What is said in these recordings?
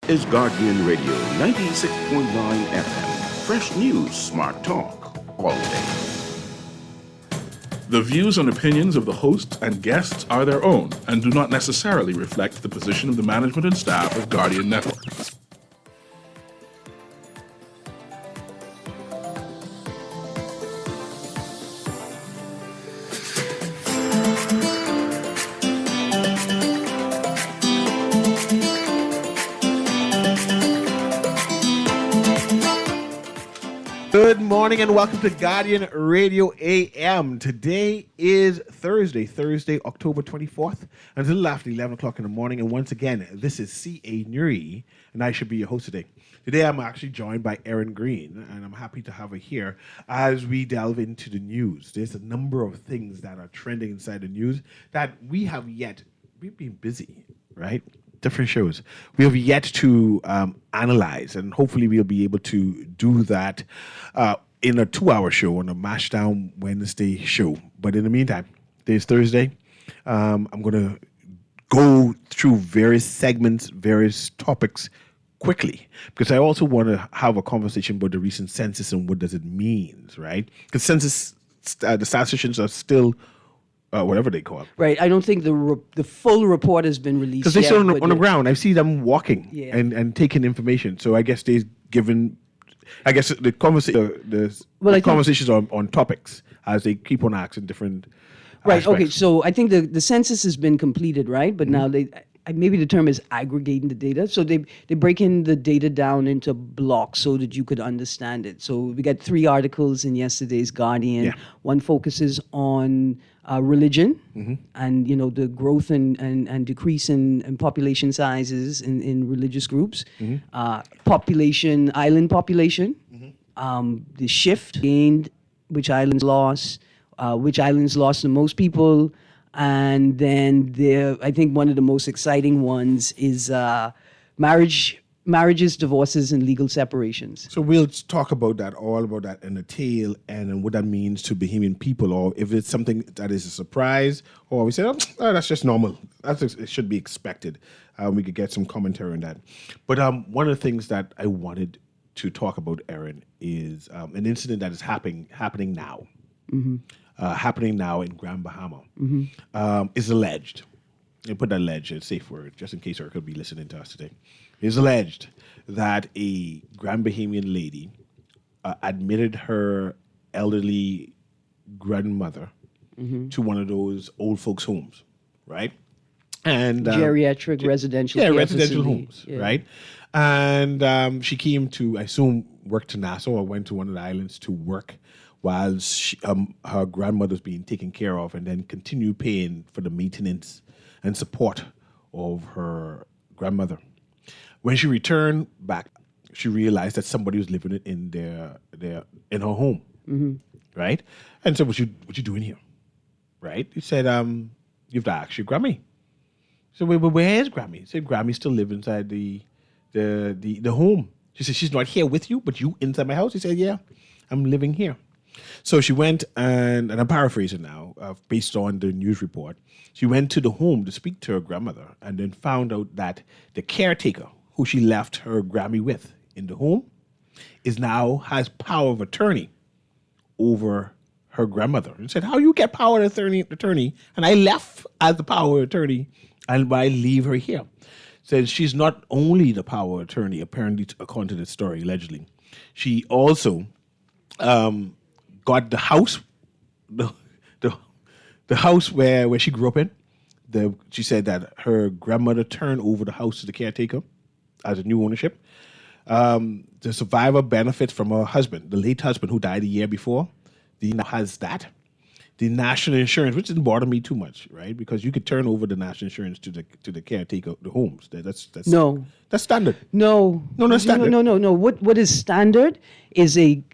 is Guardian Radio 96.9 FM. Fresh news, smart talk, all day. The views and opinions of the hosts and guests are their own and do not necessarily reflect the position of the management and staff of Guardian Network. Good morning and welcome to Guardian Radio AM. Today is Thursday, October 24th, until after 11 o'clock in the morning. And once again, this is C.A. Newry, and I should be your host today. Today I'm actually joined by Erin Green, and I'm happy to have her here as we delve into the news. There's a number of things that are trending inside the news that we've been busy, right? Different shows. We have yet to analyze, and hopefully we'll be able to do that in a 2-hour show on a Mashdown Wednesday show. But in the meantime, today's Thursday. I'm going to go through various segments, various topics quickly, because I also want to have a conversation about the recent census and what does it mean, right? Because census, the statisticians are still whatever they call it. Right. I don't think the full report has been released because they're yet. still on the ground. I see them walking Yeah. and taking information. So I guess they've given, I guess the conversations on topics as they keep on asking different Right. aspects. Okay. So I think the census has been completed, right? But now maybe the term is aggregating the data. So they breaking the data down into blocks so that you could understand it. So we got 3 articles in yesterday's Guardian. Yeah. One focuses on religion and the growth and decrease in population sizes in religious groups, island population, the shift gained, which islands lost the most people. And then I think one of the most exciting ones is marriages, divorces, and legal separations. So we'll talk about that, all about that in the tail and what that means to Bahamian people, or if it's something that is a surprise, or we say, oh, that's just normal. It should be expected. We could get some commentary on that. But one of the things that I wanted to talk about, Erin, is an incident that is happening now. Happening now in Grand Bahama is alleged. I put that alleged, a safe word, just in case her could be listening to us today. It's alleged that a Grand Bahamian lady admitted her elderly grandmother to one of those old folks' homes, right? And Geriatric residential care residential facility. homes, right? And she came to, I assume, work to Nassau or went to one of the islands to work while her grandmother's being taken care of, and then continue paying for the maintenance and support of her grandmother. When she returned back, she realized that somebody was living in in her home, right? And said, "What you doing here?" Right? He said, "You have to ask your Grammy." So, where is Grammy? He said, "Grammy still lives inside the home." She said, "She's not here with you, but you inside my house." He said, "Yeah, I'm living here." So she went and I'm paraphrasing now, based on the news report. She went to the home to speak to her grandmother and then found out that the caretaker who she left her Grammy with in the home has power of attorney over her grandmother. And said, "How you get power of attorney? And I left as the power of attorney and I leave her here." Said she's not only the power of attorney, apparently, according to the story, allegedly. She also got the house, the house where she grew up in. She said that her grandmother turned over the house to the caretaker as a new ownership. The survivor benefits from her husband, the late husband who died a year before. He now has that. The national insurance, which didn't bother me too much, right? Because you could turn over the national insurance to the caretaker, the homes. That's standard. No, not standard. No. What is standard is a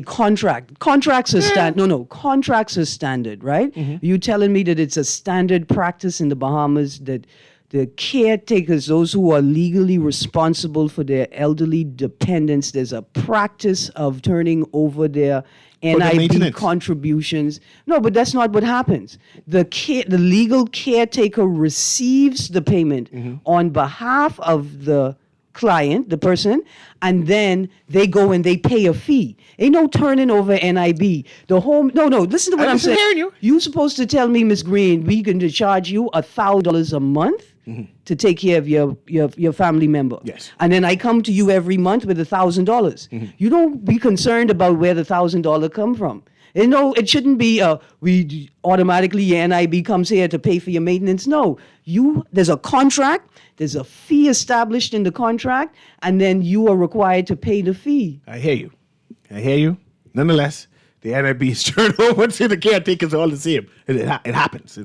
contract. Contracts are standard. Contracts are standard, right? You telling me that it's a standard practice in the Bahamas that the caretakers, those who are legally responsible for their elderly dependents, there's a practice of turning over their NIB contributions. No, but that's not what happens. The legal caretaker receives the payment on behalf of the client, the person, and then they go and they pay a fee. Ain't no turning over NIB. The home, no, listen to what I'm saying. hearing you. You supposed to tell me, Miss Green, we can charge you $1,000 a month to take care of your family member. Yes. And then I come to you every month with $1,000. You don't be concerned about where the $1,000 come from. You know, it shouldn't be we automatically your NIB comes here to pay for your maintenance. No, there's a contract, there's a fee established in the contract, and then you are required to pay the fee. I hear you. Nonetheless, the NIB is turned over to the caretakers all the same. It happens.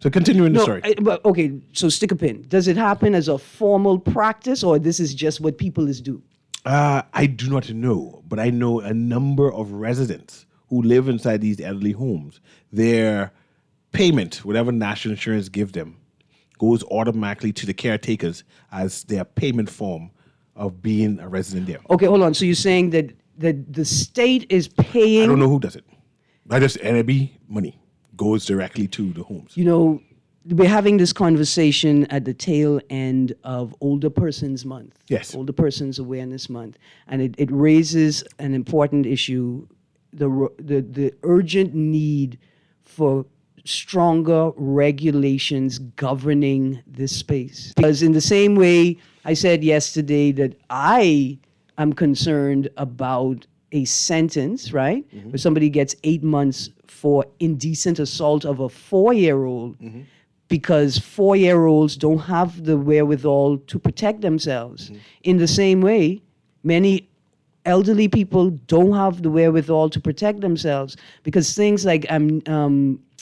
So continuing the story. But okay, so stick a pin. Does it happen as a formal practice, or this is just what people do? I do not know, but I know a number of residents who live inside these elderly homes. Their payment, whatever national insurance give them, goes automatically to the caretakers as their payment form of being a resident there. Okay, hold on. So you're saying that the state is paying? I don't know who does it. I just NIB money goes directly to the homes. You know, we're having this conversation at the tail end of Older Persons Month. Yes. Older Persons Awareness Month. And it raises an important issue, the urgent need for stronger regulations governing this space. Because in the same way I said yesterday that I am concerned about a sentence, right? Where somebody gets 8 months for indecent assault of a 4-year-old because 4-year-olds don't have the wherewithal to protect themselves. In the same way, many elderly people don't have the wherewithal to protect themselves because things like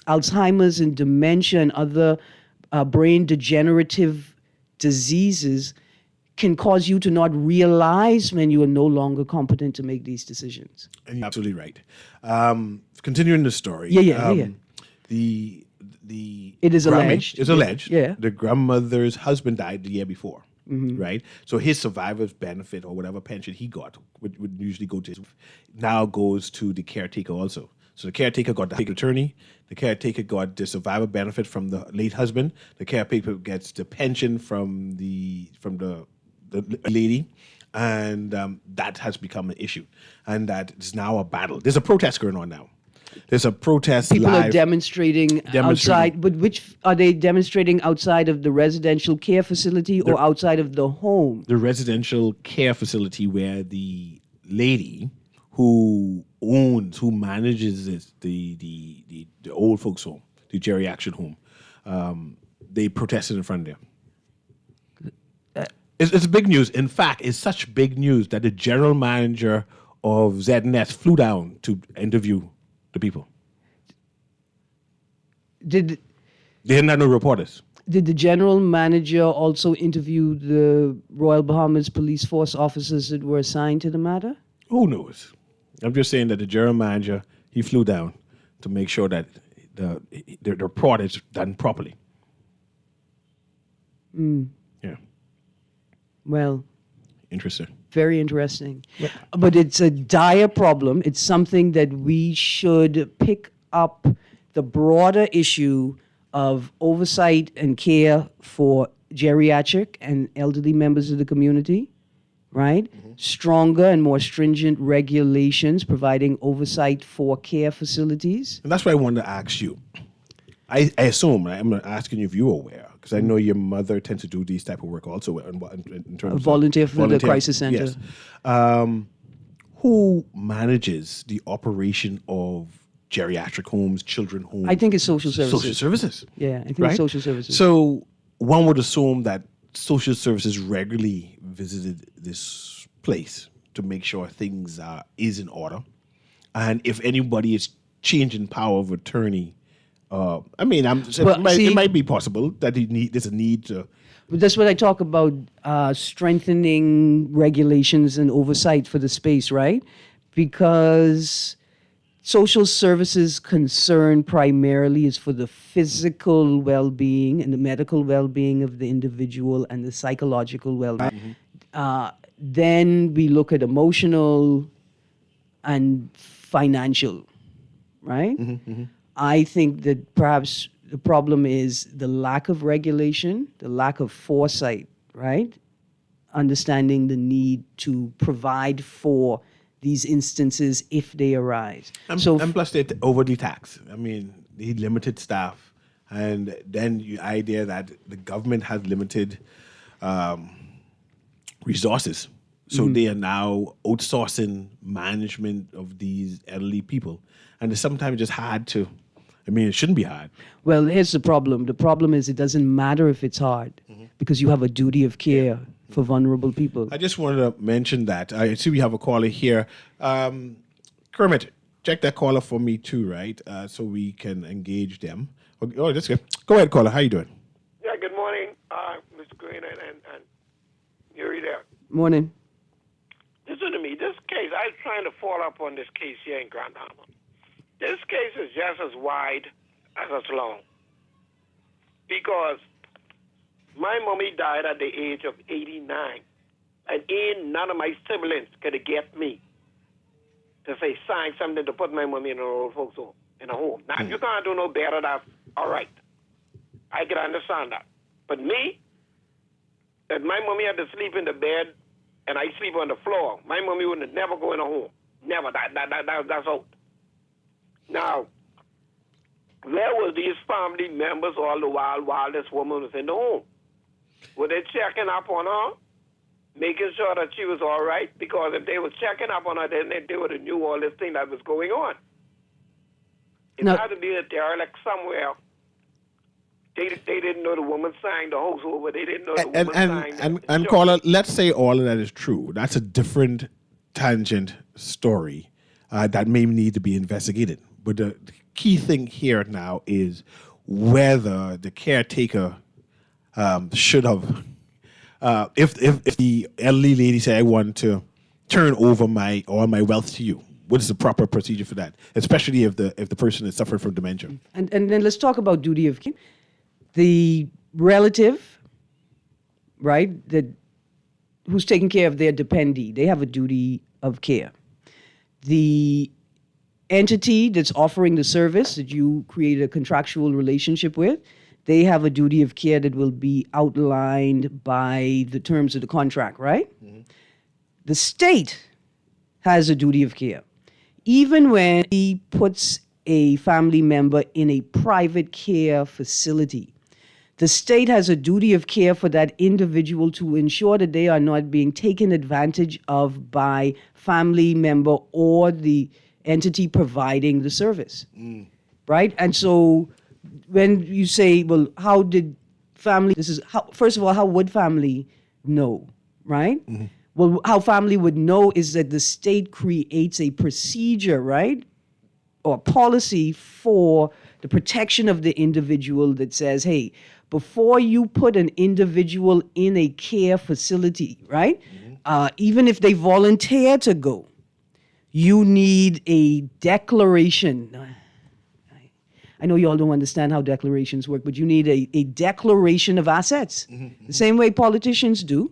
Alzheimer's and dementia and other brain degenerative diseases can cause you to not realize when you are no longer competent to make these decisions. And you're absolutely right. Continuing the story. Yeah. The It is Grammy alleged. is alleged. Yeah. The grandmother's husband died the year before. Right? So his survivor's benefit or whatever pension he got would usually go to his, now goes to the caretaker also. So the caretaker got the attorney, the caretaker got the survivor benefit from the late husband, the caretaker gets the pension from the lady, and that has become an issue. And that is now a battle. There's a protest going on now. There's a protest People live. are demonstrating outside, but which are they demonstrating outside of the residential care facility or outside of the home? The residential care facility where the lady who manages this, the old folks home, the geriatric home, they protested in front of there. It's big news. In fact, it's such big news that the general manager of ZNS flew down to interview the people. They didn't have no reporters. Did the general manager also interview the Royal Bahamas Police Force officers that were assigned to the matter? Who knows? I'm just saying that the general manager, he flew down to make sure that the report is done properly. Yeah. Well, interesting. Very interesting. Yeah. But it's a dire problem. It's something that we should pick up the broader issue of oversight and care for geriatric and elderly members of the community, right? Stronger and more stringent regulations providing oversight for care facilities. And that's why I wanted to ask you. I assume, I'm asking you if you're aware, because I know your mother tends to do these type of work also in terms of volunteer for the crisis center. Yes. Who manages the operation of geriatric homes, children homes? I think it's social services. Social services. Yeah, I think right? it's social services. So one would assume that social services regularly visited this place to make sure things is in order. And if anybody is changing power of attorney, it might be possible that there's a need to. But that's what I talk about, strengthening regulations and oversight for the space, right? Because social services concern primarily is for the physical well-being and the medical well-being of the individual and the psychological well-being. Then we look at emotional and financial, right? I think that perhaps the problem is the lack of regulation, the lack of foresight, right? understanding the need to provide for these instances if they arise. And plus, they overly tax. I mean, they limited staff, and then the idea that the government has limited resources, so they are now outsourcing management of these elderly people, and it's sometimes just hard to. I mean, it shouldn't be hard. Well, here's the problem. The problem is it doesn't matter if it's hard because you have a duty of care for vulnerable people. I just wanted to mention that. I see we have a caller here. Kermit, check that caller for me too, right? So we can engage them. Oh, that's good. Go ahead, caller. How you doing? Yeah, good morning, Mr. Green and Newry there. Morning. Listen to me. This case, I was trying to follow up on this case here in Grand Harbor. This case is just as wide as it's long. Because my mommy died at the age of 89, and ain't none of my siblings could get me to say sign something to put my mommy in an old folks home, in a home. Now, if you can't do no better, that's all right. I can understand that. But me, that my mommy had to sleep in the bed and I sleep on the floor, my mommy would never go in a home. Never. That's out. Now, where were these family members all the while this woman was in the home? Were they checking up on her, making sure that she was all right? Because if they were checking up on her, then they would have knew all this thing that was going on. It had to be a derelict somewhere. They didn't know the woman signed the house over. They didn't know the woman signed the And caller, let's say all of that is true. That's a different tangent story that may need to be investigated. But the key thing here now is whether the caretaker should have, if the elderly lady said, I want to turn over all my wealth to you, what is the proper procedure for that? Especially if the person is suffering from dementia. And then let's talk about duty of care. The relative, right, who's taking care of their dependee, they have a duty of care. The entity that's offering the service that you create a contractual relationship with, they have a duty of care that will be outlined by the terms of the contract, right? The state has a duty of care. Even when he puts a family member in a private care facility, the state has a duty of care for that individual to ensure that they are not being taken advantage of by family member or the entity providing the service, right? And so when you say, well, how did family, first of all, how would family know, right? Well, how family would know is that the state creates a procedure, right? Or policy for the protection of the individual that says, hey, before you put an individual in a care facility, right? Even if they volunteer to go, you need a declaration. I know you all don't understand how declarations work, but you need a declaration of assets, the same way politicians do.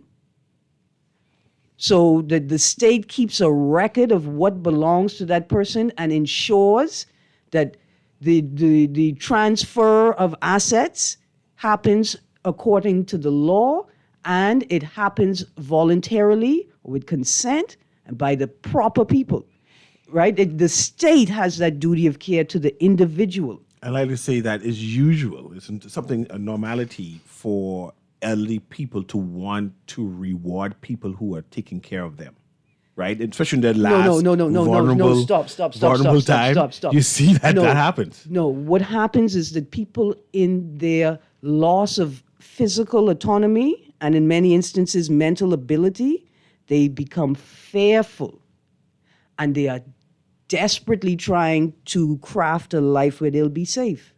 So that the state keeps a record of what belongs to that person and ensures that the transfer of assets happens according to the law, and it happens voluntarily or with consent and by the proper people, right? The state has that duty of care to the individual. I like to say that is usual. It's something, a normality for elderly people to want to reward people who are taking care of them, right? Especially in their last No, stop. Stop. You see that happens. No, what happens is that people in their loss of physical autonomy and in many instances mental ability, they become fearful and they are desperately trying to craft a life where they'll be safe.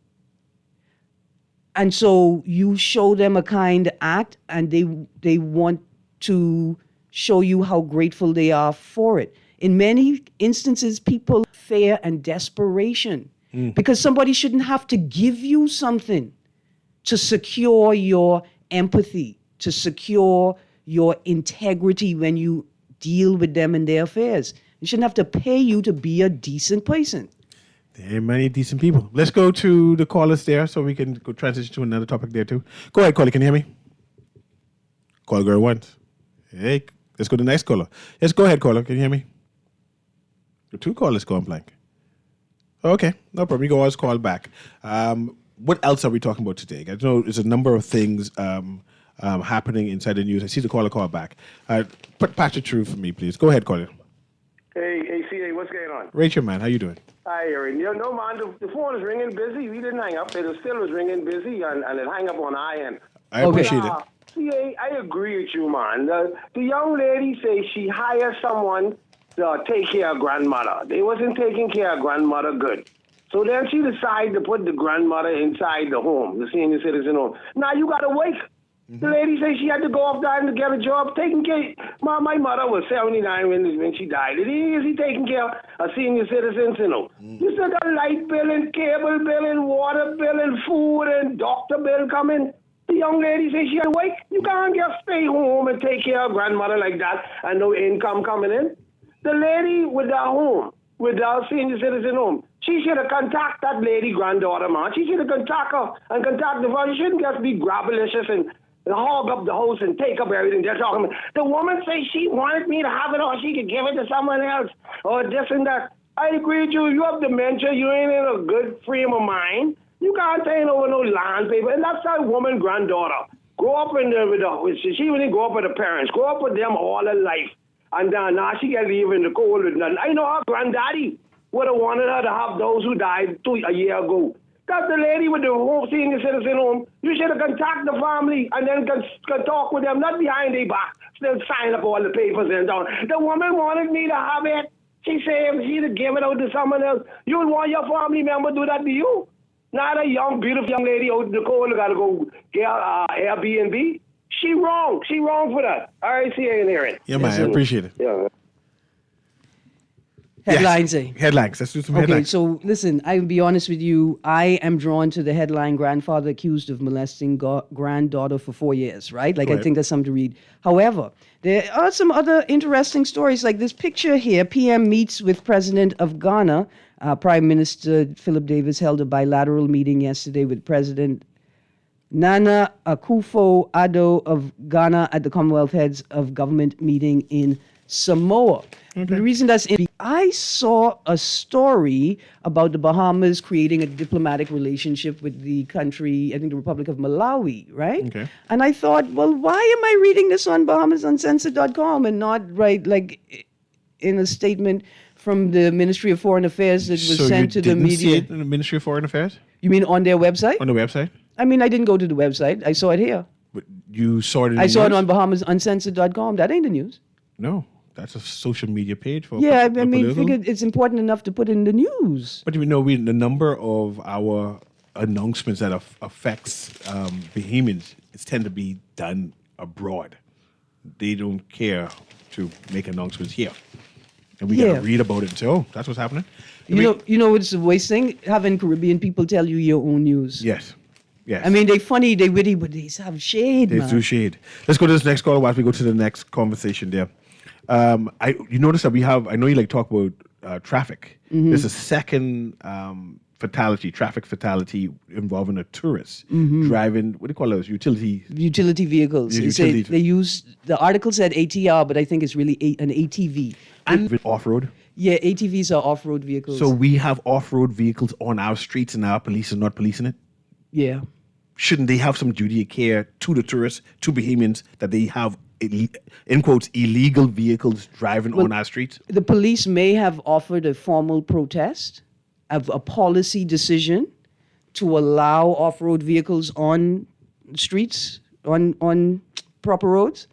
And so you show them a kind act and they want to show you how grateful they are for it. In many instances, people fear and desperation because somebody shouldn't have to give you something to secure your empathy, to secure your integrity when you deal with them and their affairs. They shouldn't have to pay you to be a decent person. There are many decent people. Let's go to the callers there so we can go transition to another topic there too. Go ahead, caller. Can you hear me? Call girl once. Hey, let's go to the next caller. Yes, go ahead, caller. Can you hear me? The two callers going blank. Okay, no problem. You can always call back. What else are we talking about today? I know there's a number of things happening inside the news. I see the caller call back. Patch it through for me, please. Go ahead, caller. Hey, ACA, what's going on? Rachel, man, how you doing? Hi, Aaron. No, man, the phone is ringing busy. We didn't hang up. It still was ringing busy, and it hang up on our end. I appreciate it. CA, I agree with you, man. The young lady says she hired someone to take care of grandmother. They wasn't taking care of grandmother good. So then she decided to put the grandmother inside the home, the senior citizen home. Now you got to wait. Mm-hmm. The lady said she had to go off there and get a job taking care. My mother was 79 when she died. Is he taking care of senior citizens, you know? You still got light bill and cable bill and water bill and food and doctor bill coming. The young lady said she had to wait. You can't just stay home and take care of grandmother like that and no income coming in. The lady with her home, with her senior citizen home, she should have contacted that lady granddaughter, man. She should have contacted her and contacted the father. She shouldn't just be grabalicious and hog up the house and take up everything. They're talking about. The woman says she wanted me to have it or she could give it to someone else or this and that. I agree with you. You have dementia. You ain't in a good frame of mind. You can't take over no land paper. And that's that woman granddaughter. Grow up she didn't grow up with her parents. Grow up with them all her life. And now she got to live in the cold. I know her granddaddy would have wanted her to have those who died a year ago. That's the lady with the home, senior citizen home. You should have contacted the family and then can talk with them, not behind their back. Still sign up all the papers and down. The woman wanted me to have it. She said she'd give it out to someone else. You would want your family member to do that to you? Not a young, beautiful young lady out in the cold got to go get Airbnb. She wrong. She wrong for that. All right, see you in here. Yeah, man, I appreciate it. Yeah. Headlines, yes. Headlines. Let's do some headlines. Okay, so listen, I'll be honest with you. I am drawn to the headline, grandfather accused of molesting granddaughter for 4 years, right? Like, I think that's something to read. However, there are some other interesting stories, like this picture here. PM meets with President of Ghana. Prime Minister Philip Davis held a bilateral meeting yesterday with President Nana Akufo-Addo of Ghana at the Commonwealth Heads of Government meeting in Samoa. Okay. The reason that's I saw a story about the Bahamas creating a diplomatic relationship with the country, I think the Republic of Malawi, right? Okay. And I thought, well, why am I reading this on BahamasUncensored.com and not in a statement from the Ministry of Foreign Affairs that was sent to the media? See it in the Ministry of Foreign Affairs? You mean on their website? On the website? I mean, I didn't go to the website. I saw it here. But you saw it in the I news? saw it on BahamasUncensored.com. That ain't the news. No. That's a social media page for I mean, figured it's important enough to put in the news. But you know, the number of our announcements that affects Bahamians tend to be done abroad. They don't care to make announcements here, and we got to read about it. So that's what's happening. You know what's the worst thing? Having Caribbean people tell you your own news. Yes. Yes. I mean, they funny, they witty, but they have shade. They do shade. Let's go to this next call while we go to the next conversation there. You notice that I know you like talk about traffic. Mm-hmm. There's a second traffic fatality involving a tourist driving, what do you call those? Utility vehicles. They use, the article said ATR, but I think it's really an ATV. And off-road? Yeah, ATVs are off-road vehicles. So we have off-road vehicles on our streets and our police is not policing it? Yeah. Shouldn't they have some duty of care to the tourists, to Bahamians, that they have, in quotes, illegal vehicles driving on our streets? The police may have offered a formal protest of a policy decision to allow off-road vehicles on streets, on proper roads.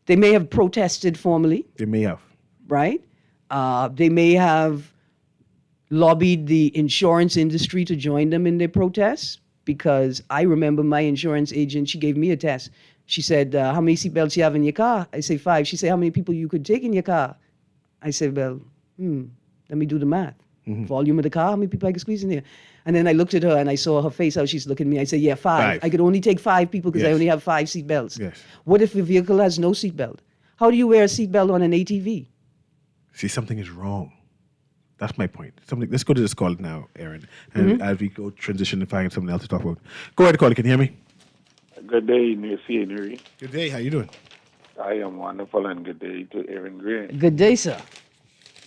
They may have protested formally. They may have. Right? They may have lobbied the insurance industry to join them in their protests, because I remember my insurance agent, she gave me a test. She said, how many seatbelts you have in your car? I say 5. She said, how many people you could take in your car? I said, well, let me do the math. Mm-hmm. Volume of the car, how many people I could squeeze in there? And then I looked at her and I saw her face, how she's looking at me. I said, yeah, 5. I could only take 5 people because I only have 5 seatbelts. Yes. What if the vehicle has no seatbelt? How do you wear a seatbelt on an ATV? See, something is wrong. That's my point. Let's go to this call now, Aaron. And as we go transition and find something else to talk about. Go ahead, caller. Can you hear me? Good day, Newry. Good day. How you doing? I am wonderful and good day to Aaron Green. Good day, sir.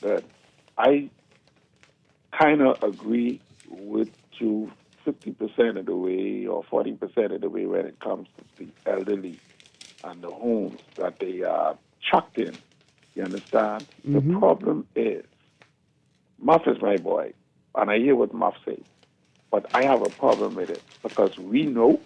But I kind of agree with you 50% of the way or 40% of the way when it comes to the elderly and the homes that they are chucked in. You understand? The problem is, Muff is my boy, and I hear what Muff says, but I have a problem with it because we know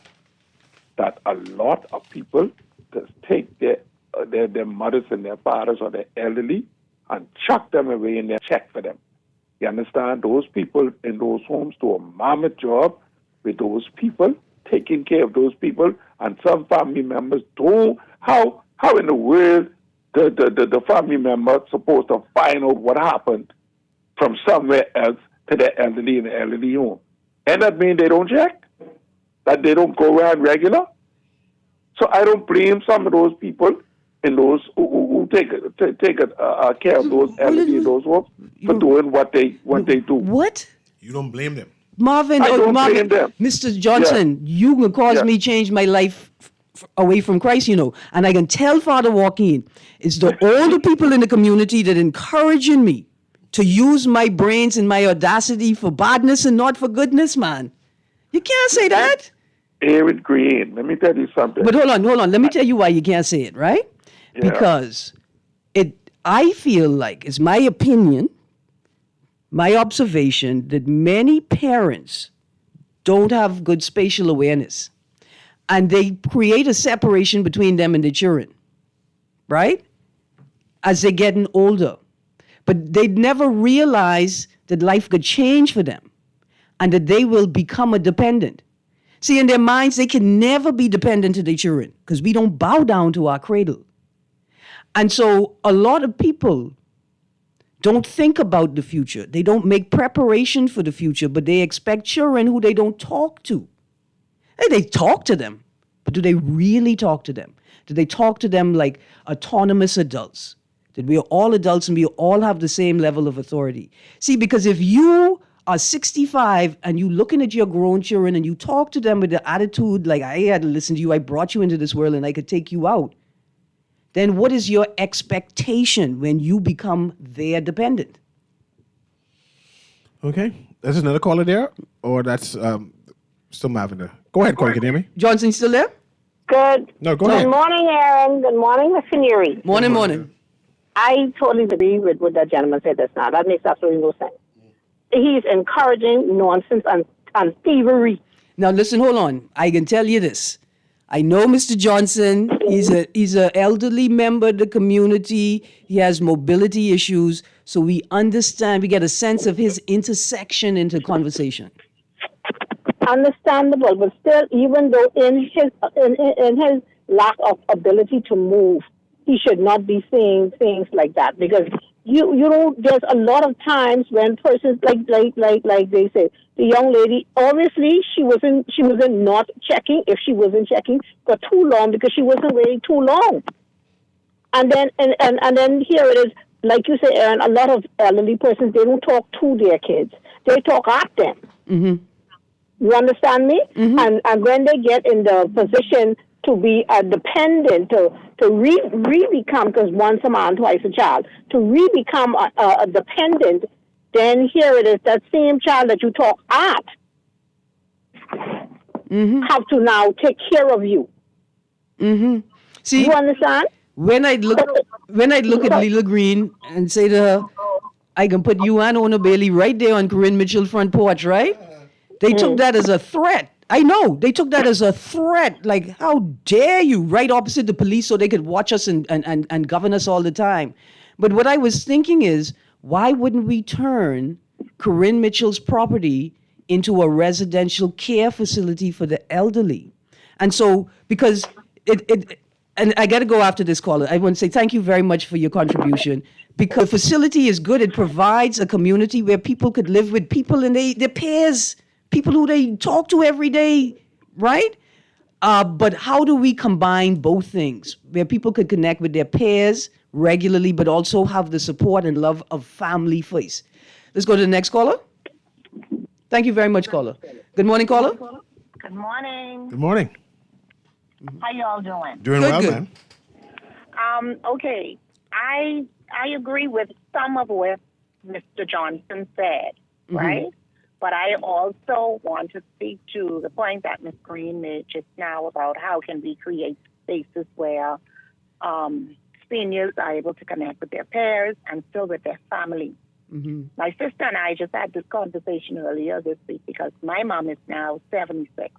that a lot of people just take their mothers and their fathers or their elderly and chuck them away and they check for them. You understand? Those people in those homes do a mammoth job with those people, taking care of those people, and some family members don't. How in the world the family member supposed to find out what happened from somewhere else to the elderly in the elderly home? And that means they don't check? That they don't go around regular? So I don't blame some of those people in those who take care of those elderly in those homes for doing what they do. What? You don't blame them. Marvin, I don't blame them. Mr. Johnson, you can cause me change my life away from Christ, and I can tell Father Joaquin, it's all the people in the community that encouraging me to use my brains and my audacity for badness and not for goodness, man. You can't say that. Aaron Green, let me tell you something. But hold on. Let me tell you why you can't say it, right? Yeah. Because I feel like, it's my opinion, my observation, that many parents don't have good spatial awareness. And they create a separation between them and the children, right? As they're getting older. But they never realize that life could change for them and that they will become a dependent. See, in their minds, they can never be dependent to their children because we don't bow down to our cradle. And so a lot of people don't think about the future. They don't make preparation for the future, but they expect children who they don't talk to. They talk to them, but do they really talk to them? Do they talk to them like autonomous adults? That we are all adults and we all have the same level of authority? See, because if you are 65 and you looking at your grown children and you talk to them with the attitude like, I had to listen to you, I brought you into this world and I could take you out, then what is your expectation when you become their dependent? Okay. There's another caller there, or that's still Marvin there. Go ahead, caller. Can you hear me? Johnson, still there? Good. No, go ahead. Good morning, Aaron. Good morning, Mr. Newry. Morning. I totally agree with what that gentleman said just now. That makes absolutely no sense. He's encouraging nonsense and thievery. Now, listen, hold on. I can tell you this. I know Mr. Johnson. He's an elderly member of the community. He has mobility issues. So we understand, we get a sense of his intersection into conversation. Understandable, but still, even though in his lack of ability to move, he should not be saying things like that, because you know there's a lot of times when persons like they say, the young lady, obviously she wasn't not checking. If she wasn't checking for too long, because she wasn't waiting too long, and then here it is, like you say, Aaron, a lot of elderly persons, they don't talk to their kids, they talk at them. Mm-hmm. You understand me? Mm-hmm. And when they get in the position to be a dependent, to re-become, because once a man, twice a child, to re-become a dependent, then here it is, that same child that you talk at have to now take care of you. Mm-hmm. See, you understand? When I look at Lila Green and say to her, I can put you and Ona Bailey right there on Corinne Mitchell's front porch, right? They took that as a threat. I know. They took that as a threat. Like, how dare you, right opposite the police so they could watch us and govern us all the time. But what I was thinking is, why wouldn't we turn Corinne Mitchell's property into a residential care facility for the elderly? And so, because and I got to go after this caller. I want to say thank you very much for your contribution, because the facility is good. It provides a community where people could live with people and their peers, people who they talk to every day, right? But how do we combine both things, where people could connect with their peers regularly, but also have the support and love of family first? Let's go to the next caller. Thank you very much, caller. Good morning, caller. Good morning. Good morning. How y'all doing? Doing Good, well, good. man. Okay. I agree with some of what Mr. Johnson said, right? But I also want to speak to the point that Ms. Green made just now about how can we create spaces where seniors are able to connect with their peers and still with their family. My sister and I just had this conversation earlier this week because my mom is now 76.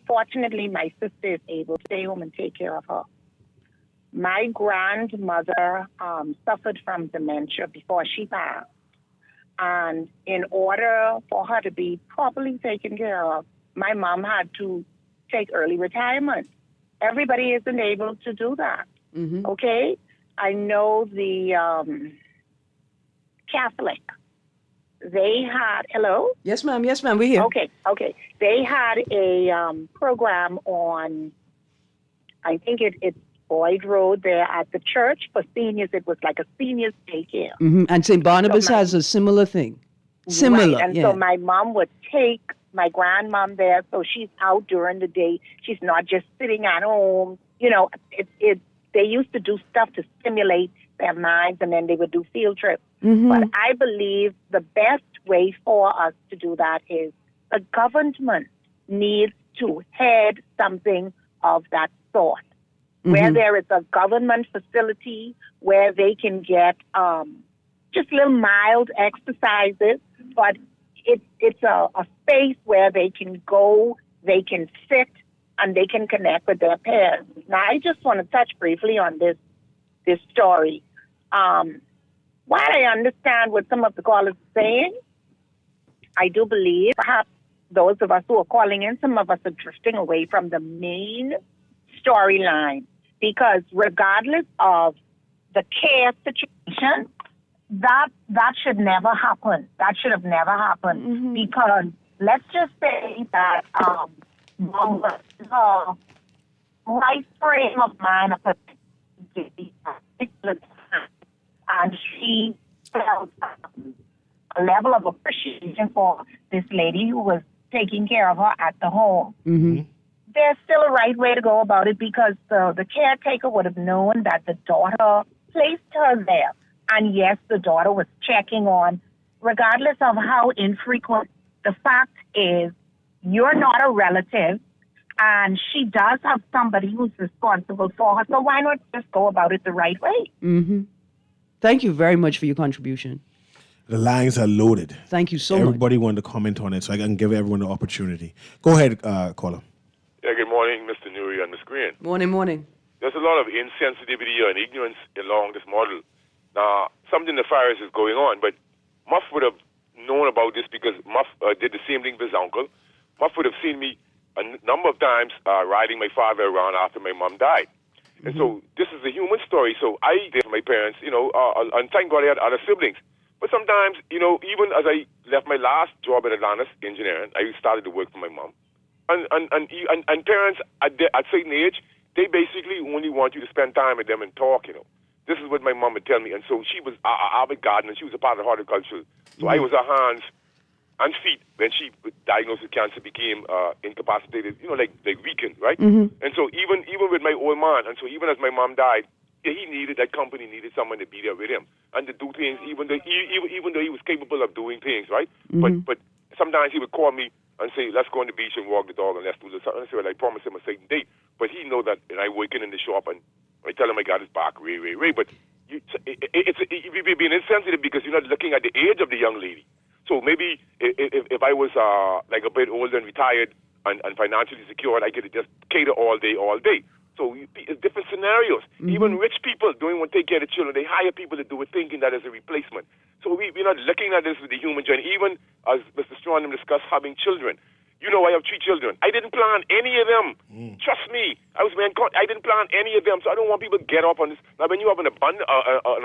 Fortunately, my sister is able to stay home and take care of her. My grandmother suffered from dementia before she passed. And in order for her to be properly taken care of, my mom had to take early retirement. Everybody isn't able to do that. Okay? I know the Catholic. They had, hello? Yes, ma'am. Yes, ma'am. We're here. Okay. They had a program on, I think it's Boyd Road there at the church for seniors. It was like a seniors daycare. And St. Barnabas has a similar thing. Similar, right. And yeah. so my mom would take my grandmom there, so she's out during the day. She's not just sitting at home. You know, they used to do stuff to stimulate their minds, and then they would do field trips. But I believe the best way for us to do that is the government needs to head something of that sort, where there is a government facility where they can get just little mild exercises, but it's a space where they can go, they can sit, and they can connect with their peers. Now, I just want to touch briefly on this story. While I understand what some of the callers are saying, I do believe perhaps those of us who are calling in, some of us are drifting away from the main storyline, because regardless of the care situation, that should never happen. That should have never happened, because let's just say that mom was right frame of mind at a particular time, and she felt a level of appreciation for this lady who was taking care of her at the home. There's still a right way to go about it, because the caretaker would have known that the daughter placed her there. And yes, the daughter was checking on, regardless of how infrequent. The fact is, you're not a relative, and she does have somebody who's responsible for her. So why not just go about it the right way? Thank you very much for your contribution. The lines are loaded. Thank you so much. Everybody wanted to comment on it, so I can give everyone the opportunity. Go ahead, caller. Yeah, good morning, Mr. Newry and Ms. Green. Morning. There's a lot of insensitivity and ignorance along this model. Now, something nefarious is going on, but Muff would have known about this because Muff did the same thing with his uncle. Muff would have seen me a number of times riding my father around after my mom died. And so this is a human story. So I did for my parents, and thank God I had other siblings. But sometimes, even as I left my last job at Atlantis Engineering, I started to work for my mom. And parents at certain age, they basically only want you to spend time with them and talk, This is what my mom would tell me. And so she was an avid gardener. She was a part of horticulture. So I was her hands and feet when she was diagnosed with cancer, became incapacitated, like weakened, right? And so even with my old man, and so even as my mom died, that company needed someone to be there with him and to do things, even though he was capable of doing things, right? But sometimes he would call me and say, let's go on the beach and walk the dog and let's do this. And I say, well, I promised him a certain date. But he know that, and I working in the shop, and I tell him I got his back, Ray. But you're being insensitive because you're not looking at the age of the young lady. So maybe if I was like a bit older and retired and financially secured, I could just cater all day. So it's different scenarios. Even rich people don't want to take care of the children. They hire people to do it thinking that is a replacement. So we're not looking at this with the human journey. Even as Mr. Strawn discussed having children. I have 3 children. I didn't plan any of them. Trust me. I didn't plan any of them. So I don't want people to get off on this. Now, when you have an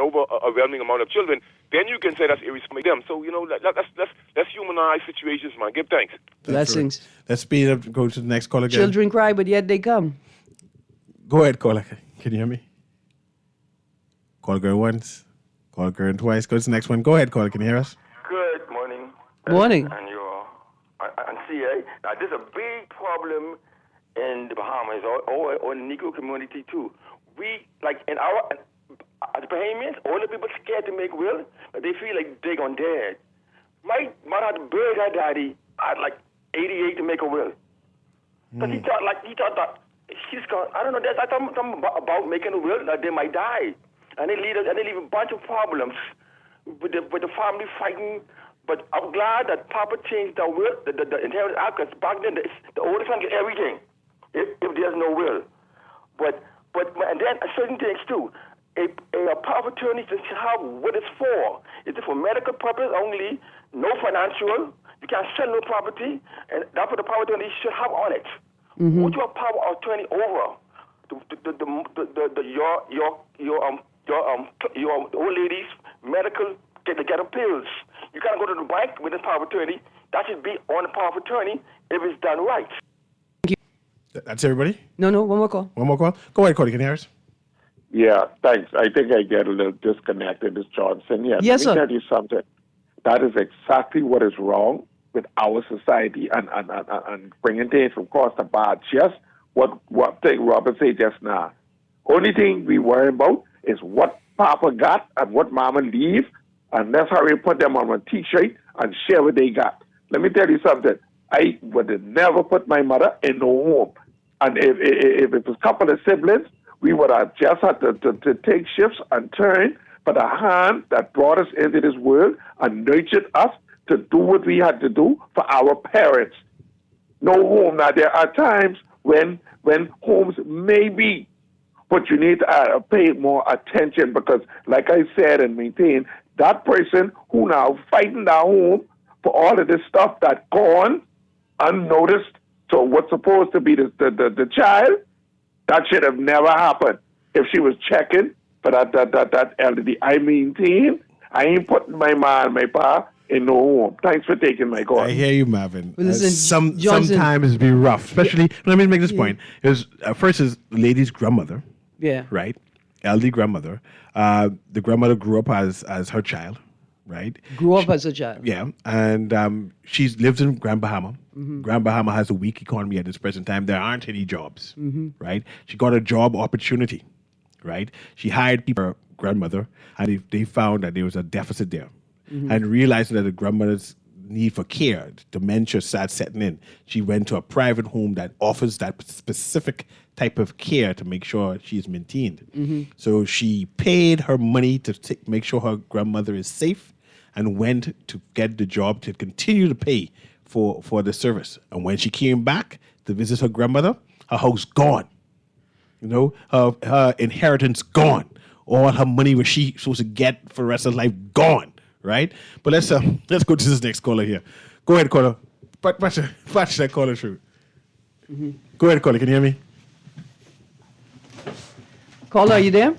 overwhelming amount of children, then you can say that's irresponsible. So, let's humanize situations, man. Give thanks. Blessings. Let's speed up. Go to the next caller again. Children cry, but yet they come. Go ahead, caller. Can you hear me? Caller going once. Caller going twice. Go to the next one. Go ahead, caller. Can you hear us? Good morning. Morning. And CA. Now, there's a big problem in the Bahamas or in the Negro community, too. we, like in our, as Bahamians, older people scared to make will, but they feel like they're gonna dead. My mother had to beg her daddy at like 88 to make a will. Because he thought that she's gone. I don't know. There's something about making a will that they might die, and they leave a bunch of problems with the family fighting. But I'm glad that Papa changed the will, the inheritance act. Because back then the oldest son get everything if there's no will. But and then certain things too. A power of attorney should have what it's for. Is it for medical purpose only? No financial. You can't sell no property, and that's what the power of attorney should have on it. Mm-hmm. What your power of attorney over your old lady's medical get her pills. You can't go to the bank with this power of attorney. That should be on the power of attorney if it's done right. That's everybody? No, one more call. One more call? Go ahead, Cody. Can you hear us? Yeah, thanks. I think I get a little disconnected, Ms. Johnson. Yeah, Yes, let me sir. tell you something. That is exactly what is wrong with our society and bringing things from across the bar. Just what thing Robert said just now. Only thing we worry about is what Papa got and what Mama leave, and that's how we put them on a T-shirt and share what they got. Let me tell you something. I would have never put my mother in no home. And if it was a couple of siblings, we would have just had to take shifts and turn for the hand that brought us into this world and nurtured us to do what we had to do for our parents. No home. Now, there are times when homes may be, but you need to pay more attention because, like I said and maintain, that person who now fighting their home for all of this stuff that gone unnoticed. So what's supposed to be the child, that should have never happened. If she was checking for that elderly, I maintain, I ain't putting my ma and my pa in no home. Thanks for taking my call. I hear you, Marvin. Well, listen, Johnson- Sometimes it'd be rough, especially. Let me make this point. It was first is lady's grandmother, Yeah. right? Elderly grandmother. The grandmother grew up as her child, right? Grew up as a child. Yeah, and she lives in Grand Bahama. Grand Bahama has a weak economy at this present time. There aren't any jobs, right? She got a job opportunity, right? She hired people, her grandmother, and they found that there was a deficit there. And realizing that the grandmother's need for care, dementia started setting in, she went to a private home that offers that specific type of care to make sure she's maintained. So she paid her money to make sure her grandmother is safe and went to get the job to continue to pay for the service. And when she came back to visit her grandmother, her house gone. You know, her inheritance gone. All her money was she supposed to get for the rest of her life gone. Right? But let's go to this next caller here. Go ahead, caller. Patch that caller through. Go ahead, caller. Can you hear me? Caller, are you there?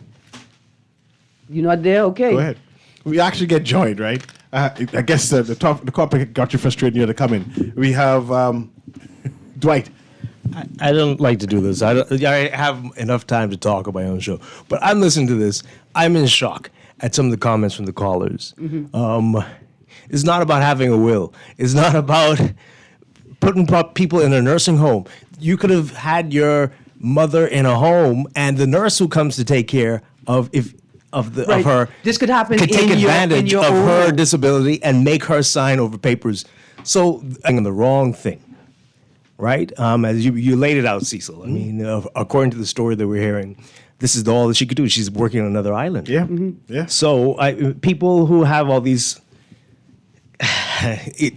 You're not there? Okay. Go ahead. We actually get joined, right? I guess the topic got you frustrated near the coming. We have Dwight. I don't like to do this. I have enough time to talk on my own show. But I'm listening to this. I'm in shock at some of the comments from the callers. It's not about having a will. It's not about putting people in a nursing home. You could have had your mother in a home, and the nurse who comes to take care of her. This could happen could take in advantage your of own her home. disability and make her sign over papers. So I'm the wrong thing. Right? As you laid it out, Cecil. I mean, according to the story that we're hearing, this is all that she could do. She's working on another island. Yeah. Yeah. So people who have all these,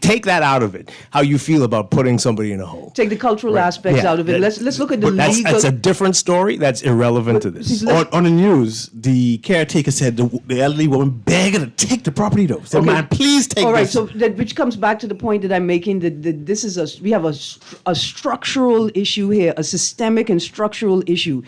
take that out of it. How you feel about putting somebody in a home. Take the cultural aspects Yeah. out of it. Let's look at the legal. That's a different story. That's irrelevant to this. On the news, the caretaker said the elderly woman begged her to take the property, though. Said, man, please take All right, this. so which comes back to the point that I'm making that this is we have a structural issue here, a systemic and structural issue.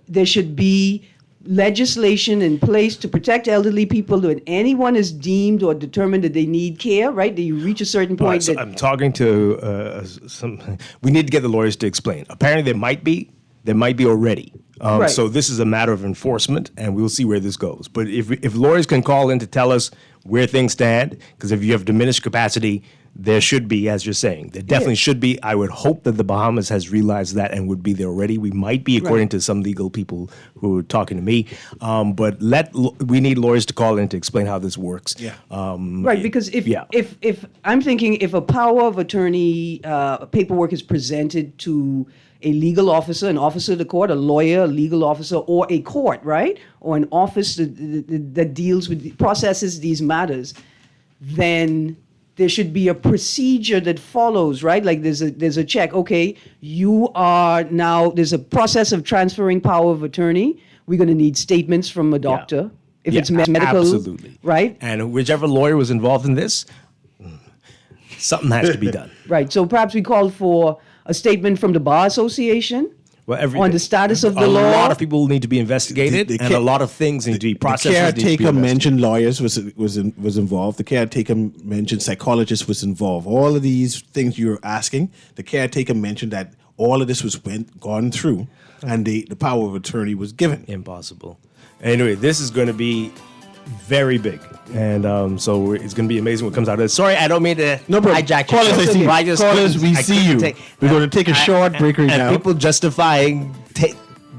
There should be legislation in place to protect elderly people when anyone is deemed or determined that they need care, right? That you reach a certain All right, point so I'm talking to some. We need to get the lawyers to explain. Apparently, there might be already. Right. So this is a matter of enforcement, and we'll see where this goes. But if lawyers can call in to tell us where things stand, because if you have diminished capacity, there should be, as you're saying, there definitely should be. I would hope that the Bahamas has realized that and would be there already. We might be, according to some legal people who are talking to me. But we need lawyers to call in to explain how this works. Yeah. Right, because if I'm thinking if a power of attorney paperwork is presented to a legal officer, an officer of the court, a lawyer, a legal officer, or a court, right, or an office that deals with processes these matters, then there should be a procedure that follows, right? Like there's a check. Okay, you are now, there's a process of transferring power of attorney. We're going to need statements from a doctor. If it's medical, absolutely. Right? And whichever lawyer was involved in this, something has to be done. Right. So perhaps we call for a statement from the Bar Association on the status of the law. A lot of people need to be investigated, and a lot of things need to be processed. The caretaker mentioned lawyers was involved. The caretaker mentioned psychologists was involved. All of these things you're asking, the caretaker mentioned that all of this was gone through, and the power of attorney was given. Impossible. Anyway, this is going to be very big, and so it's going to be amazing what comes out of this. Sorry, I don't mean to hijack your Callers, show. we see you. We're going to take a short break right now. And people justifying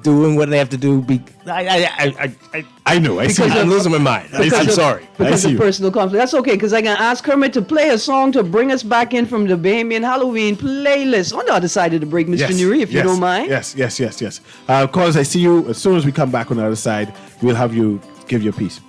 doing what they have to do. I know. I'm losing my mind. I'm sorry. Because of personal conflict. That's okay, because I can ask Kermit to play a song to bring us back in from the Bahamian Halloween playlist on the other side of the break, Mr. Newry, if you don't mind. Yes. Callers, I see you. As soon as we come back on the other side, we'll have you give your piece.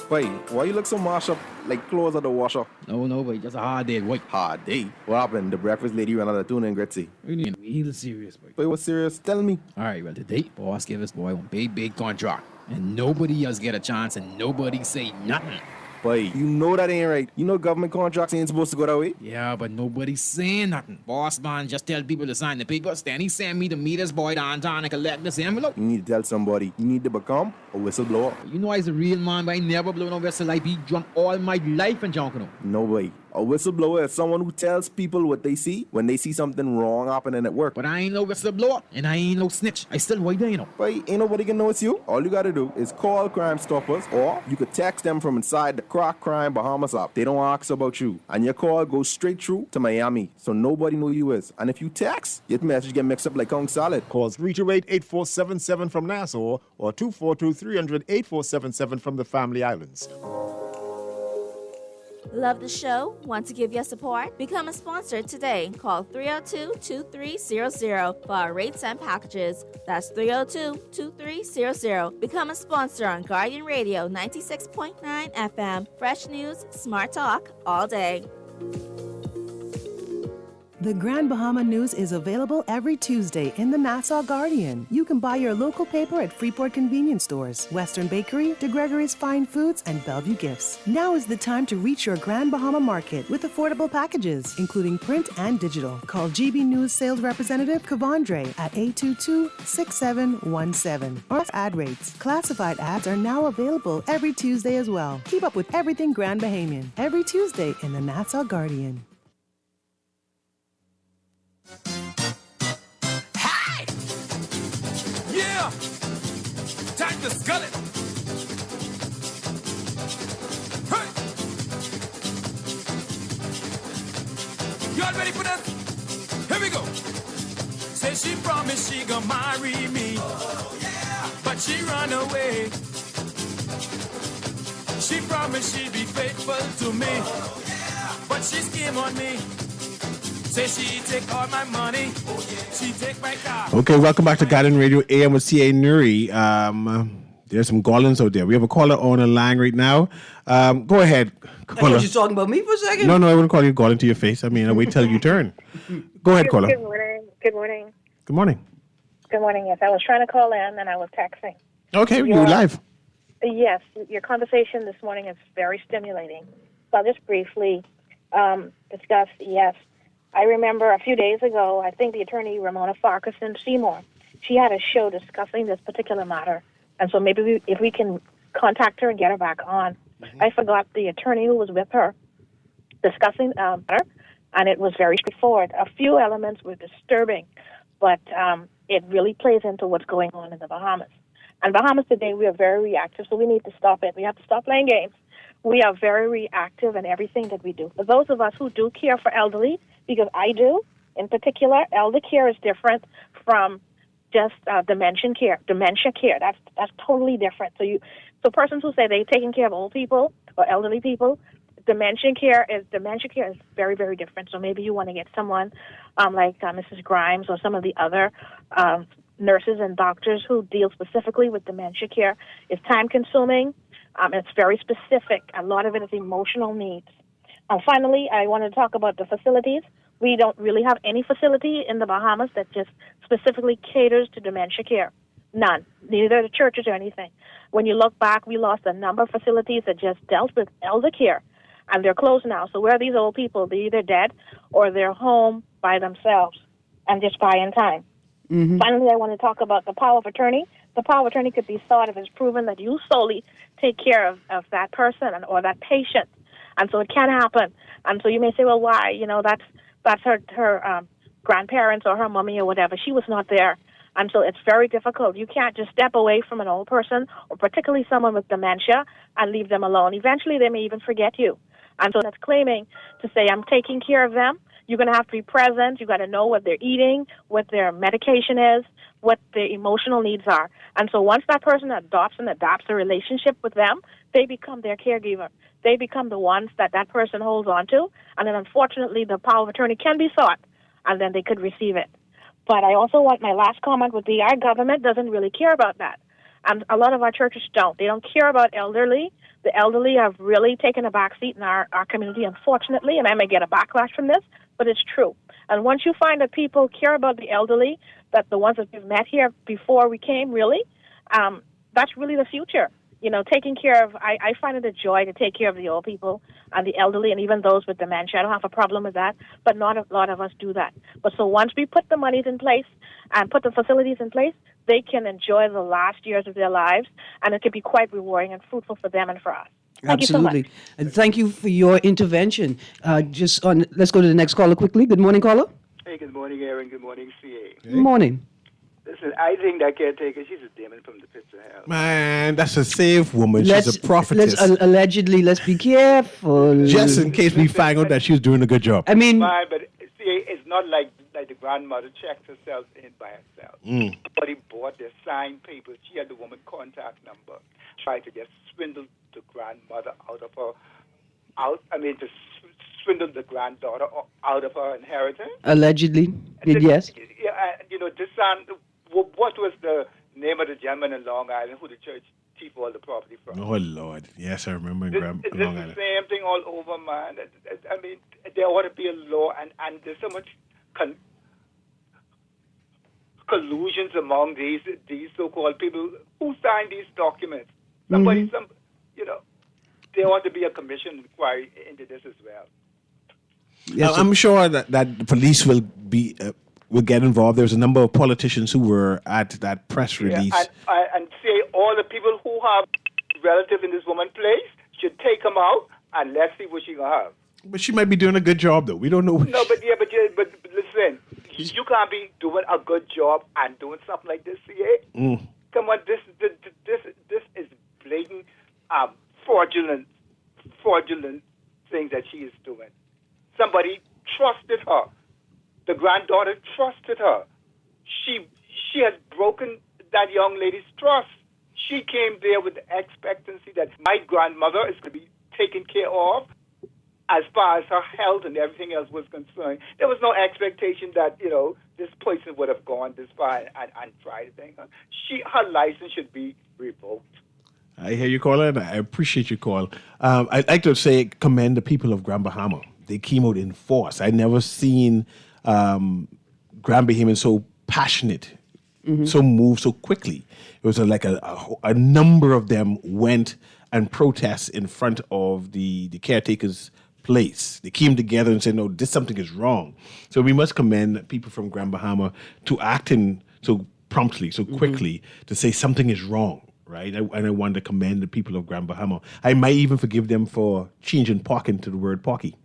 Boy, why you look so mashed up like clothes at the washer? No, boy, just a hard day, boy. Hard day? What happened? The breakfast lady ran out of tuna and gritsy. We need real serious, boy. Boy, what's serious? Tell me. All right, well, today, boss gave us, boy, one big contract. And nobody else get a chance and nobody say nothing. Boy, you know that ain't right. You know government contracts ain't supposed to go that way. Yeah, but nobody's saying nothing. Boss man just tell people to sign the papers. Then he send me to meet his boy downtown and collect this envelope. You need to tell somebody. You need to become a whistleblower. You know I's a real man, but I never blow no whistle. I be drunk all my life and junk, you know. No way. A whistleblower is someone who tells people what they see when they see something wrong happening at work. But I ain't no whistleblower, and I ain't no snitch. I still white there, you know. Boy, ain't nobody can know it's you. All you gotta do is call Crime Stoppers, or you could text them from inside the Crack Crime Bahamas app. They don't ask about you. And your call goes straight through to Miami, so nobody know you is. And if you text, your message get mixed up like Kong Salad. Call 328-8477 from Nassau, or 242-300-8477 from the Family Islands. Love the show? Want to give your support? Become a sponsor today. Call 302-2300 for our rates and packages. That's 302-2300. Become a sponsor on Guardian Radio 96.9 FM. Fresh news, smart talk, all day. The Grand Bahama News is available every Tuesday in the Nassau Guardian. You can buy your local paper at Freeport Convenience Stores, Western Bakery, De Gregory's Fine Foods, and Bellevue Gifts. Now is the time to reach your Grand Bahama market with affordable packages, including print and digital. Call GB News Sales Representative Kavandre at 822-6717. Or ad rates. Classified ads are now available every Tuesday as well. Keep up with everything Grand Bahamian every Tuesday in the Nassau Guardian. Hi! Yeah! Time to scull it! Hey! You all ready for this? Here we go! Say she promised she gonna marry me. Oh, yeah! But she run away. She promised she'd be faithful to me. Oh, yeah! But she scheme on me. Say she take all my money, she take my car. Okay, welcome back to Guardian Radio AM with C.A. Newry. There's some Gollins out there. We have a caller on the line right now. Go ahead, caller. I thought you talking about me for a second. No, I wouldn't call you Gollin to your face. I mean, I wait till you turn. Go ahead, caller. Good morning. Good morning. Good morning. Good morning. Yes, I was trying to call in and I was texting. Okay, you're live. Yes, your conversation this morning is very stimulating. So I'll just briefly discuss, yes. I remember a few days ago, I think the attorney Ramona Farquharson Seymour, she had a show discussing this particular matter. And so maybe if we can contact her and get her back on. I forgot the attorney who was with her discussing matter. and it was very straightforward. A few elements were disturbing, but it really plays into what's going on in the Bahamas. And Bahamas today, we are very reactive, so we need to stop it. We have to stop playing games. We are very reactive in everything that we do. For those of us who do care for elderly, because I do, in particular, elder care is different from just dementia care. Dementia care, that's totally different. So persons who say they're taking care of old people or elderly people, dementia care is very, very different. So maybe you want to get someone like Mrs. Grimes or some of the other nurses and doctors who deal specifically with dementia care. It's time consuming. It's very specific. A lot of it is emotional needs. Finally, I want to talk about the facilities. We don't really have any facility in the Bahamas that just specifically caters to dementia care. None. Neither the churches or anything. When you look back, we lost a number of facilities that just dealt with elder care, and they're closed now. So where are these old people? They're either dead or they're home by themselves and just buying time. Mm-hmm. Finally, I want to talk about the power of attorney. The power of attorney could be sought if it's proven that you solely take care of that person or that patient. And so it can happen. And so you may say, well, why? That's her grandparents or her mommy or whatever. She was not there. And so it's very difficult. You can't just step away from an old person, or particularly someone with dementia, and leave them alone. Eventually, they may even forget you. And so that's claiming to say, I'm taking care of them. You're going to have to be present. You've got to know what they're eating, what their medication is, what their emotional needs are. And so once that person adopts a relationship with them, they become their caregiver. They become the ones that person holds on to. And then unfortunately, the power of attorney can be sought, and then they could receive it. But I also want my last comment would be our government doesn't really care about that. And a lot of our churches don't. They don't care about elderly. The elderly have really taken a back seat in our community, unfortunately, and I may get a backlash from this, but it's true. And once you find that people care about the elderly, that the ones that we've met here before we came, really, that's really the future. Taking care of, I find it a joy to take care of the old people and the elderly and even those with dementia. I don't have a problem with that, but not a lot of us do that. But so once we put the monies in place and put the facilities in place, they can enjoy the last years of their lives, and it can be quite rewarding and fruitful for them and for us. Thank Absolutely. you so much. And thank you for your intervention. Let's go to the next caller quickly. Good morning, caller. Hey, good morning, Aaron. Good morning, CA. Good morning. Listen, I think that caretaker, she's a demon from the pits of hell. Man, that's a safe woman. She's a prophetess. Allegedly, let's be careful. Just in case we find out that she's doing a good job. I mean, Fine, but CA, it's not like the grandmother checked herself in by herself. Somebody bought their signed papers. She had the woman contact number. Tried to just swindle the grandmother to swindle the granddaughter out of her inheritance. Allegedly, yes. What was the name of the gentleman in Long Island who the church took all the property from? Oh, Lord. Yes, I remember in Long It's Island. the same thing all over, man. There ought to be a law, and there's so much collusions among these so-called people who signed these documents. There ought to be a commission inquiry into this as well. Yes, I'm sure that the police will get involved. There's a number of politicians who were at that press release. And say all the people who have relatives in this woman's place should take them out, and let's see what she's going to have. But she might be doing a good job, though. We don't know. No, but listen, you can't be doing a good job and doing something like this, CA. Come on, this is blatant, fraudulent things that she is doing. Somebody trusted her. The granddaughter trusted her. She has broken that young lady's trust. She came there with the expectancy that my grandmother is going to be taken care of as far as her health and everything else was concerned. There was no expectation that, this person would have gone this far and tried to think. Her license should be revoked. I hear you, caller, and I appreciate your call. I'd like to commend the people of Grand Bahama. They came out in force. I'd never seen Grand Bahamians so passionate, so moved so quickly. It was like a number of them went and protest in front of the caretaker's place. They came together and said, no, something is wrong. So we must commend people from Grand Bahama to acting so promptly, so quickly, to say something is wrong. Right, and I want to commend the people of Grand Bahama. I might even forgive them for changing parking to the word "pocky"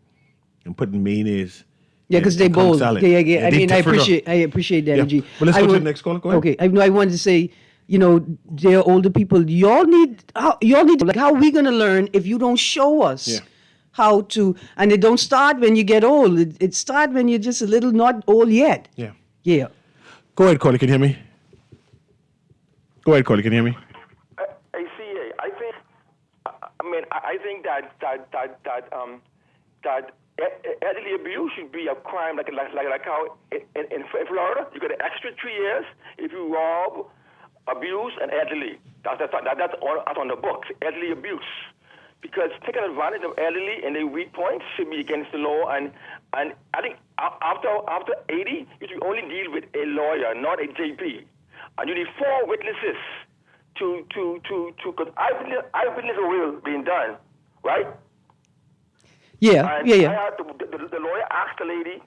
and putting mayonnaise Yeah, because they bold. solid. Yeah. I they mean, I different. appreciate the energy. Well, let's I go to would- the next caller. Go ahead. Okay, I wanted to say, they're older people. Y'all need like, how are we gonna learn if you don't show us how to? And it don't start when you get old. It start when you're just a little not old yet. Yeah. Yeah. Go ahead, caller. Can you hear me? Go ahead, caller. Can you hear me? I see. I think that elderly abuse should be a crime like how in Florida you get an extra 3 years if you rob, abuse, and elderly. That's on the books. Elderly abuse, because taking advantage of elderly and their weak points should be against the law. And I think after 80, you should only deal with a lawyer, not a JP. And you need 4 witnesses to because I witnessed a will being done, right? Yeah, And yeah. I had the lawyer asked the lady,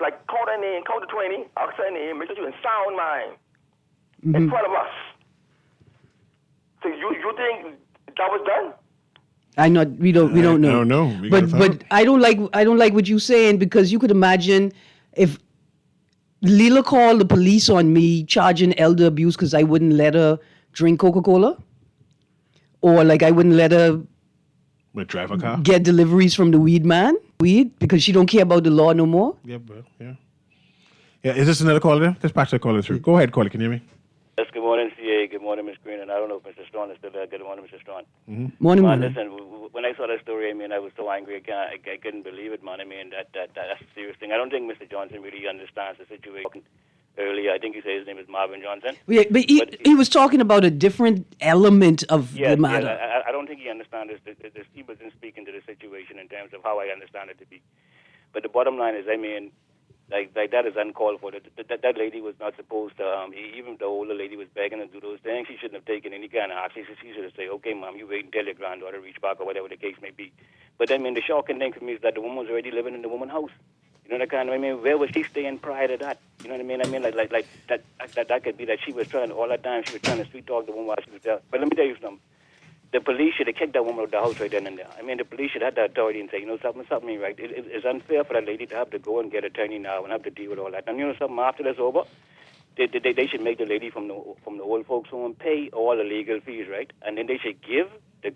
like, count her name, count to 20, ask her name, make sure you're in sound mind in front of us. So you think that was done? We don't know. I don't know. We gotta find But I don't like what you're saying, because you could imagine if Leela called the police on me charging elder abuse because I wouldn't let her drink Coca-Cola, or like I wouldn't let her drive a car. get deliveries from the weed because she don't care about the law no more. Yeah, bro. Yeah. Yeah. Is this another caller there? Let's patch that caller through. Go ahead, caller. Can you hear me? Yes, good morning, CA. Good morning, Ms. Green. And I don't know if Mr. Strawn is still there. Good morning, Mr. Strawn. Morning, Man, morning. listen, when I saw that story, I mean, I was so angry. I couldn't believe it, man. I mean, that's a serious thing. I don't think Mr. Johnson really understands the situation. Earlier, I think he said his name is Marvin Johnson. Yeah, but he was talking about a different element of the matter. Yes, I don't think he understands this. He wasn't speaking to the situation in terms of how I understand it to be. But the bottom line is, I mean, like that is uncalled for. That lady was not supposed to, even the older lady was begging to do those things, she shouldn't have taken any kind of action. She should have said, okay, Mom, you wait until your granddaughter reach back or whatever the case may be. But I mean, the shocking thing for me is that the woman was already living in the woman's house. You know, that kind of, I mean, where was she staying prior to that? You know what I mean? I mean, like that could be that she was trying, all that time, she was trying to sweet talk the woman while she was there. But let me tell you something. The police should have kicked that woman out of the house right then and there. I mean, the police should have the authority and say, you know, something right. It's unfair for that lady to have to go and get an attorney now and have to deal with all that. And you know something, after that's over, they should make the lady from the old folks home pay all the legal fees, right? And then they should give the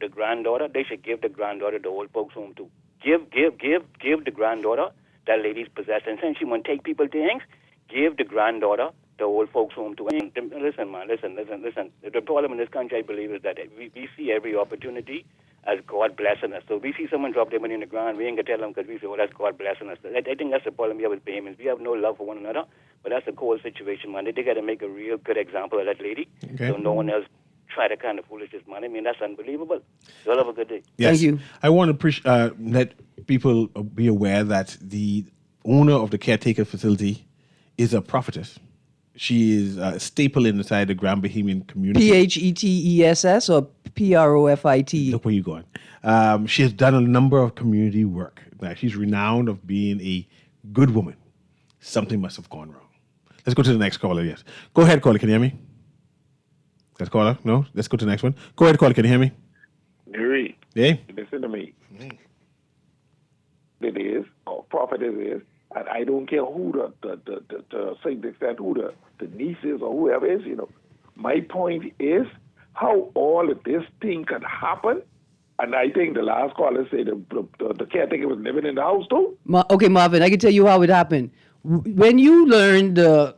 granddaughter, they should give the granddaughter the old folks home too. Give the granddaughter that lady's possession. Since she won't take people things, give the granddaughter the old folks home too. And listen, man, listen. The problem in this country, I believe, is that we see every opportunity as God blessing us. So we see someone drop their money in the ground, we ain't gonna tell them because we say, oh, that's God blessing us. I think that's the problem we have with payments. We have no love for one another, but that's a cold situation, man. They got to make a real good example of that lady, so no one else try to kind of foolishness, man. I mean, that's unbelievable. Y'all have a good day. Yes. Thank you. I want to let people be aware that the owner of the caretaker facility is a prophetess. She is a staple inside the Grand Bahamian community. PHETESS or PROFIT? Look where you're going. She has done a number of community work. Like, she's renowned of being a good woman. Something must have gone wrong. Let's go to the next caller, yes. Go ahead, caller. Can you hear me? Let's caller. No? Let's go to the next one. Go ahead, caller. Can you hear me? Newry. Hey? Listen to me. It is, or prophet it is, and I don't care who to say the extent who the niece is or whoever is, you know. My point is how all of this thing can happen. And I think the last caller said the caretaker was living in the house too. Okay, Marvin, I can tell you how it happened. When you learned the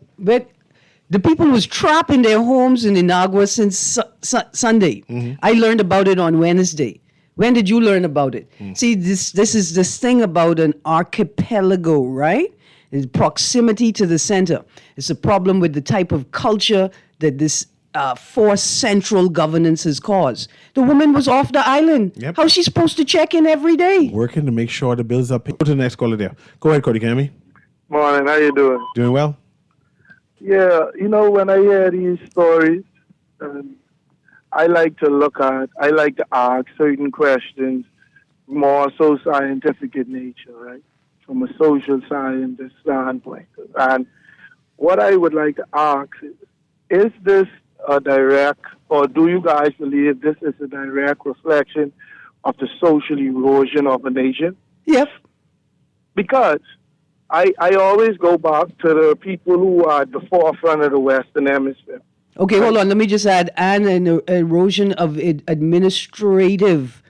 people was trapped in their homes in Inagua since Sunday. Mm-hmm. I learned about it on Wednesday. When did you learn about it? See, this is this thing about an archipelago, right? It's proximity to the center. It's a problem with the type of culture that this forced central governance has caused. The woman was off the island. Yep. How's she supposed to check in every day? Working to make sure the bills are paid. Go to the next caller there. Go ahead, Cody. Can you hear me? Morning. How you doing? Doing well. Yeah, you know, when I hear these stories, I like to ask certain questions, more so scientific in nature, right? From a social scientist standpoint. And what I would like to ask is this a direct, or do you guys believe this is a direct reflection of the social erosion of a nation? Yes. because I always go back to the people who are at the forefront of the Western Hemisphere. Okay, hold on. Let me just add, and an erosion of administrative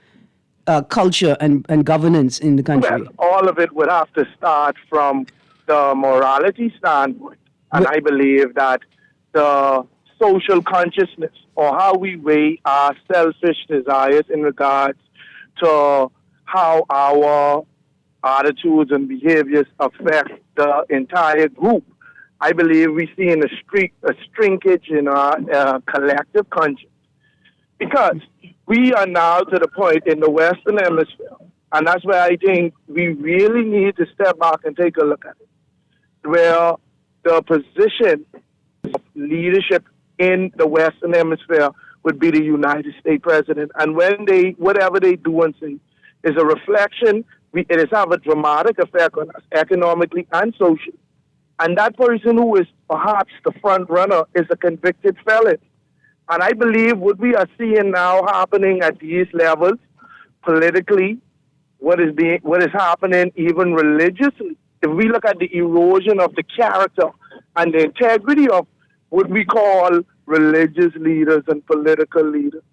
culture and governance in the country. Well, all of it would have to start from the morality standpoint. And I believe that the social consciousness or how we weigh our selfish desires in regards to how our attitudes and behaviors affect the entire group. I believe we see a shrinkage in our collective conscience. Because we are now to the point in the Western Hemisphere, and that's where I think we really need to step back and take a look at it, where the position of leadership in the Western Hemisphere would be the United States president. And when whatever they do and say is a reflection, it is have a dramatic effect on us economically and socially. And that person who is perhaps the front runner is a convicted felon. And I believe what we are seeing now happening at these levels, politically, what is happening even religiously, if we look at the erosion of the character and the integrity of what we call religious leaders and political leaders,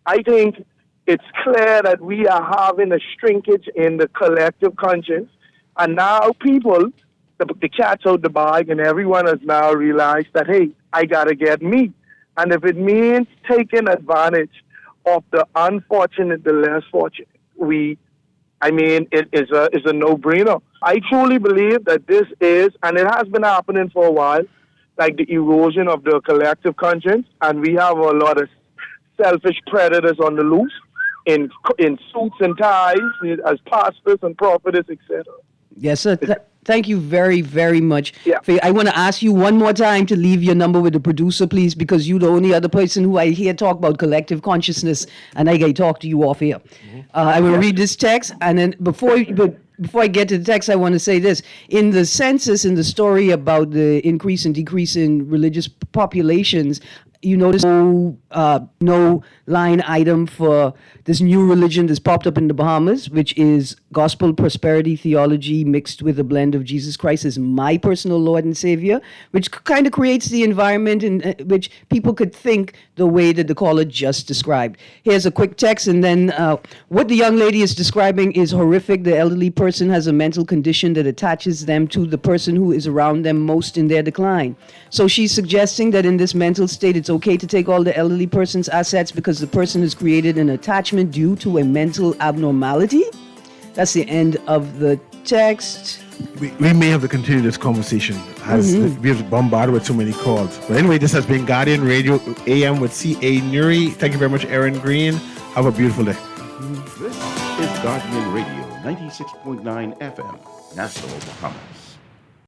I think it's clear that we are having a shrinkage in the collective conscience. And now people, the cat's out the bag, and everyone has now realized that, hey, I got to get me. And if it means taking advantage of the unfortunate, the less fortunate, it is a no-brainer. I truly believe that this is, and it has been happening for a while, like the erosion of the collective conscience, and we have a lot of selfish predators on the loose in suits and ties as pastors and prophets, etc. Yes, sir. Thank you very, very much. Yeah. I want to ask you one more time to leave your number with the producer, please, because you're the only other person who I hear talk about collective consciousness, and I can talk to you off here. I will read this text, and then before I get to the text, I want to say this. In the census, in the story about the increase and decrease in religious populations, you notice no line item for this new religion that's popped up in the Bahamas, which is gospel prosperity theology mixed with a blend of Jesus Christ as my personal Lord and Savior, which kind of creates the environment in which people could think the way that the caller just described. Here's a quick text, and then what the young lady is describing is horrific. The elderly person has a mental condition that attaches them to the person who is around them most in their decline. So she's suggesting that in this mental state, it's okay to take all the elderly person's assets because the person has created an attachment due to a mental abnormality. That's the end of the text. We may have to continue this conversation as we have bombarded with so many calls. But anyway, this has been Guardian Radio AM with C.A. Newry. Thank you very much, Aaron Green. Have a beautiful day. This is Guardian Radio 96.9 FM, Nassau, Bahamas.